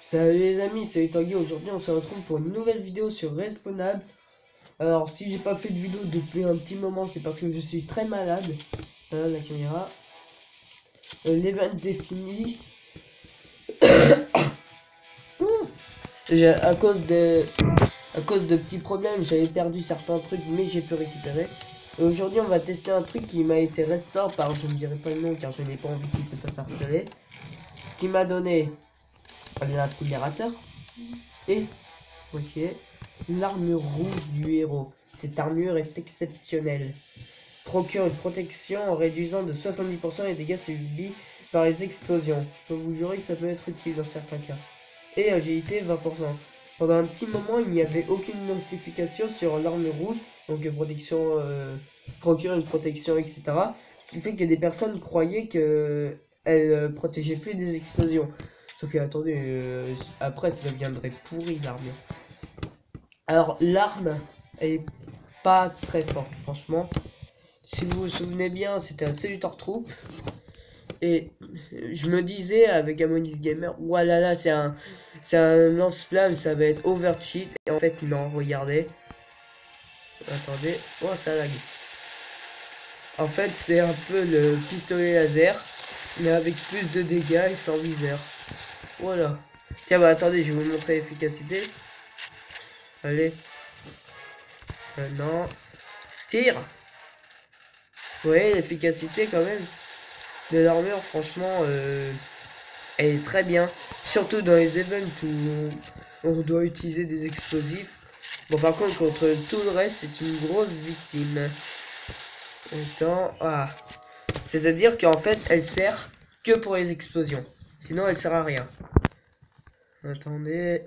Salut les amis, c'est Tanguy. Aujourd'hui on se retrouve pour une nouvelle vidéo sur Respawnable. Alors si j'ai pas fait de vidéo depuis un petit moment, c'est parce que je suis très malade. Voilà la caméra. L'event est fini. À cause de petits problèmes, j'avais perdu certains trucs mais j'ai pu récupérer. Et aujourd'hui on va tester un truc qui m'a été restore par, je ne dirai pas le nom car je n'ai pas envie qu'il se fasse harceler. Qui m'a donné l'incinérateur et aussi l'armure rouge du héros. Cette armure est exceptionnelle. Procure une protection en réduisant de 70% les dégâts subis par les explosions. Je peux vous jurer que ça peut être utile dans certains cas. Et agilité 20%. Pendant un petit moment, il n'y avait aucune notification sur l'armure rouge, donc protection, procure une protection, etc. Ce qui fait que des personnes croyaient que elle protégeait plus des explosions. Sauf que attendez, après ça deviendrait pourri l'armure. Alors l'arme est pas très forte, franchement. Si vous vous souvenez bien, c'était un Salutor Troop. Et je me disais avec Amonis Gamer, voilà là c'est un lance-flamme, ça va être overcheat. Et en fait non, regardez. Attendez, oh ça lag. En fait c'est un peu le pistolet laser, mais avec plus de dégâts et sans viseur. Voilà. Tiens bah attendez, je vais vous montrer l'efficacité. Allez. Non. Tire. Ouais, l'efficacité quand même de l'armure, franchement, elle est très bien. Surtout dans les events où on doit utiliser des explosifs. Bon, par contre, contre tout le reste, c'est une grosse victime. Attends, ah. C'est-à-dire qu'en fait, elle sert que pour les explosions. Sinon, elle sert à rien. Attendez.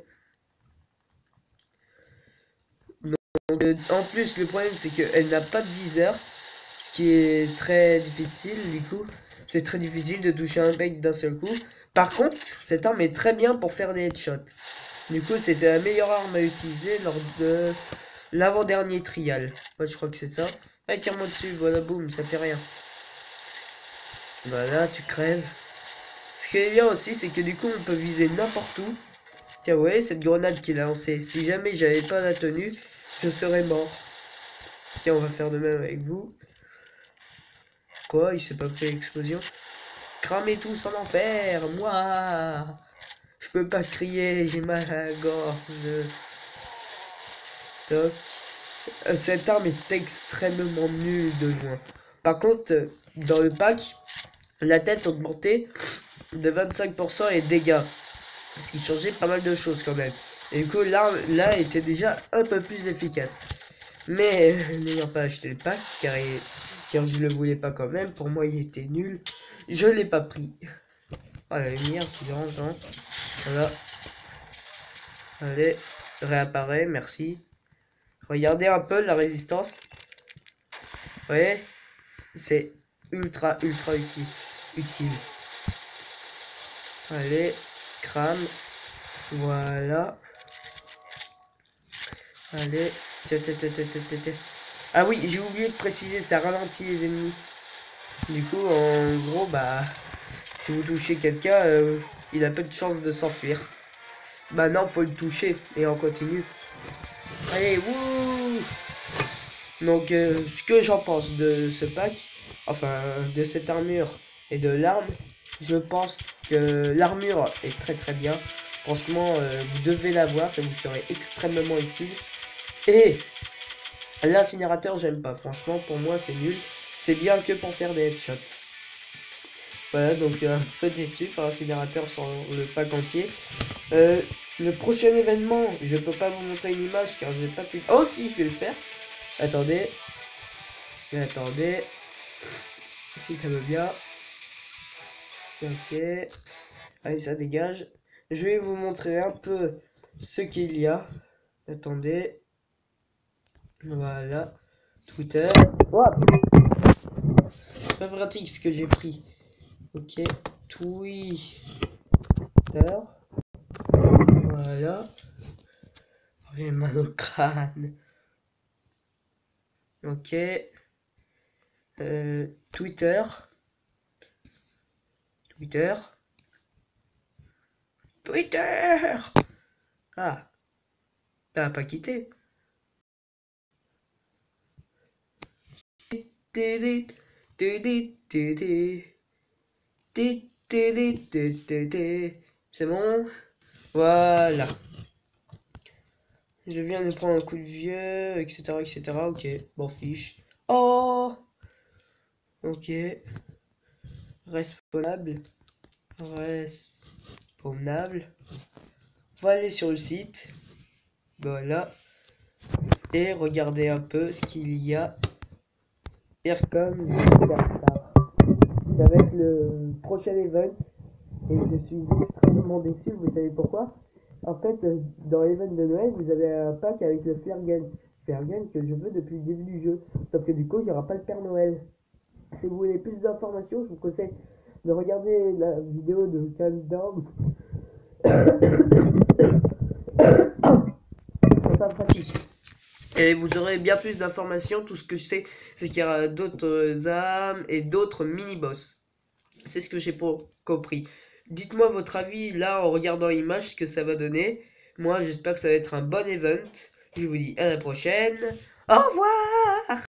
Donc, en plus, le problème, c'est qu'elle n'a pas de viseur. Ce qui est très difficile, du coup. C'est très difficile de toucher un mec d'un seul coup. Par contre, cette arme est très bien pour faire des headshots. Du coup, c'était la meilleure arme à utiliser lors de l'avant-dernier trial. Ouais, je crois que c'est ça. Allez, tire-moi dessus, voilà, boum, ça fait rien. Voilà, tu crèves. Ce qui est bien aussi, c'est que du coup, on peut viser n'importe où. Tiens, vous voyez cette grenade qu'il a lancée. Si jamais j'avais pas la tenue, je serais mort. Tiens, on va faire de même avec vous. Quoi, il s'est pas fait l'explosion? Cramez tous en enfer, moi. Je peux pas crier, j'ai mal à la gorge. Toc. Cette arme est extrêmement nulle de loin. Par contre, dans le pack, la tête augmentait de 25% et dégâts. Ce qui changeait pas mal de choses quand même. Et du coup, l'arme là était déjà un peu plus efficace. Mais n'ayant pas acheté le pack, car je le voulais pas quand même, pour moi il était nul. Je l'ai pas pris. Oh la lumière, c'est dérangeant. Voilà. Allez, réapparaît, merci. Regardez un peu la résistance. Vous voyez, c'est ultra utile. Allez, crame. Voilà. Allez. Tiens. Ah oui, j'ai oublié de préciser, ça ralentit les ennemis. Du coup, en gros, bah, si vous touchez quelqu'un, il a peu de chance de s'enfuir. Bah non, faut le toucher et on continue. Allez, wouh! Donc, ce que j'en pense de ce pack, enfin, de cette armure et de l'arme, je pense que l'armure est très bien. Franchement, vous devez l'avoir, ça vous serait extrêmement utile. Et l'incinérateur, j'aime pas. Franchement, pour moi, c'est nul. C'est bien que pour faire des headshots. Voilà, donc un peu déçu par l'incinérateur sans le pack entier. Le prochain événement, je peux pas vous montrer une image car j'ai pas pu. Oh si, je vais le faire. Attendez. Si ça veut bien. Ok. Allez, ça dégage. Je vais vous montrer un peu ce qu'il y a. Attendez. Voilà. Twitter. Oh, c'est pas pratique ce que j'ai pris. Ok. Twitter. Voilà. J'ai mal au crâne. Ok. Twitter. Twitter. Ah, t'as pas quitté. C'est bon? Voilà. Je viens de prendre un coup de vieux, etc., etc. Ok, bon fiche. Oh! Ok. Respawnable. Respawnable. On va aller sur le site. Voilà. Et regarder un peu ce qu'il y a. Aircom Superstar. Ça va être le prochain event. Et je suis extrêmement déçu, vous savez pourquoi? En fait, dans l'event de Noël, vous avez un pack avec le Flare Gun. Flare Gun que je veux depuis le début du jeu. Sauf que du coup, il n'y aura pas le Père Noël. Si vous voulez plus d'informations, je vous conseille de regarder la vidéo de Countdown. C'est pas pratique. Et vous aurez bien plus d'informations. Tout ce que je sais, c'est qu'il y aura d'autres armes et d'autres mini-boss. C'est ce que j'ai compris. Dites-moi votre avis là en regardant l'image, ce que ça va donner. Moi, j'espère que ça va être un bon event. Je vous dis à la prochaine. Au revoir!